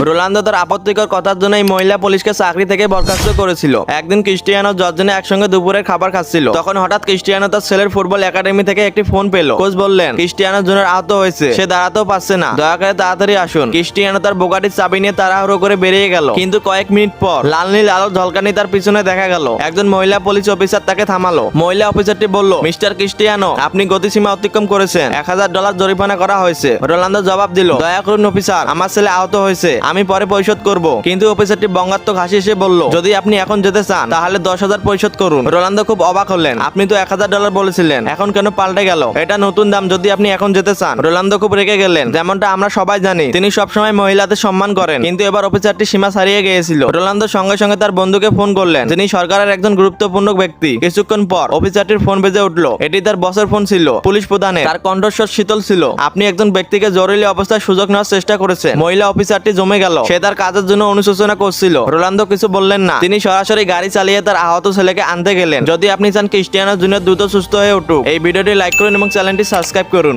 Ronaldo তার আপত্তিকর কথার জন্য এই মহিলা পুলিশকে চাকরি থেকে বরখাস্ত করেছিল। একদিন ক্রিস্টিয়ানো জর্জনে একসঙ্গে দুপুরের খাবার খাচ্ছিল। তখন হঠাৎ ক্রিস্টিয়ানো তার ছেলের ফুটবল একাডেমি থেকে একটি ফোন পেল। কোচ বললেন ক্রিস্টিয়ানো জুনিয়র আহত হয়েছে, সে দাঁড়াতেও পারছে না, দয়া করে তাড়াতাড়ি আসুন। ক্রিস্টিয়ানো তার বোগাটির চাবি নিয়ে তাড়াহুড়ো করে বেরিয়ে গেল। কিন্তু কয়েক মিনিট পর লাল নীল আলো ঝলকানি তার পিছনে দেখা গেল। একজন মহিলা পুলিশ অফিসার তাকে থামালো। মহিলা অফিসারটি বলল, মিস্টার ক্রিস্টিয়ানো, আপনি গতিসীমা অতিক্রম করেছেন, $1000 জরিমানা করা হয়েছে। রোনালদো জবাব দিল, দয়া করুন অফিসার, আমার ছেলে আহত হয়েছে, আমি পরে পরিশোধ করব। কিন্তু অফিসারটি বঙ্গাত্মক হাসি এসে বলল, যদি আপনি এখন যেতে চান তাহলে 10,000 পরিশোধ করুন। রোনালদো খুব অবাক হলেন, আপনি তো $1000 বলেছিলেন, এখন কেন পাল্টে গেল? এটা নতুন দাম, যদি আপনি এখন যেতে চান। রোনালদো খুব রেগে গেলেন। যেমনটা আমরা সবাই জানি, তিনি সবসময় মহিলাদের সম্মান করেন, কিন্তু এবার অফিসারটি সীমা ছাড়িয়ে গিয়েছিল। রোনালদো সঙ্গে সঙ্গে তার বন্ধুকে ফোন করলেন, যিনি সরকারের একজন গুরুত্বপূর্ণ ব্যক্তি। কিছুক্ষণ পর অফিসারটির ফোন বেজে উঠলো। এটি তার বসের ফোন ছিল, পুলিশ প্রধানের। তার কণ্ঠস্বর শীতল ছিল। আপনি একজন ব্যক্তিকে জরুরি অবস্থায় সুযোগ নেওয়ার চেষ্টা করেছে। মহিলা অফিসারটি জমে গেল। সে তার কাজের জন্য অনুশোচনা করছিল। রোনালদো কিছু বললেন না। তিনি সরাসরি গাড়ি চালিয়ে তার আহত ছেলেকে আনতে গেলেন। যদি আপনি চান ক্রিস্টিয়ানো জুনিয়র দ্রুত সুস্থ হয়ে উঠুক, এই ভিডিওটি লাইক করুন এবং চ্যানেলটি সাবস্ক্রাইব করুন।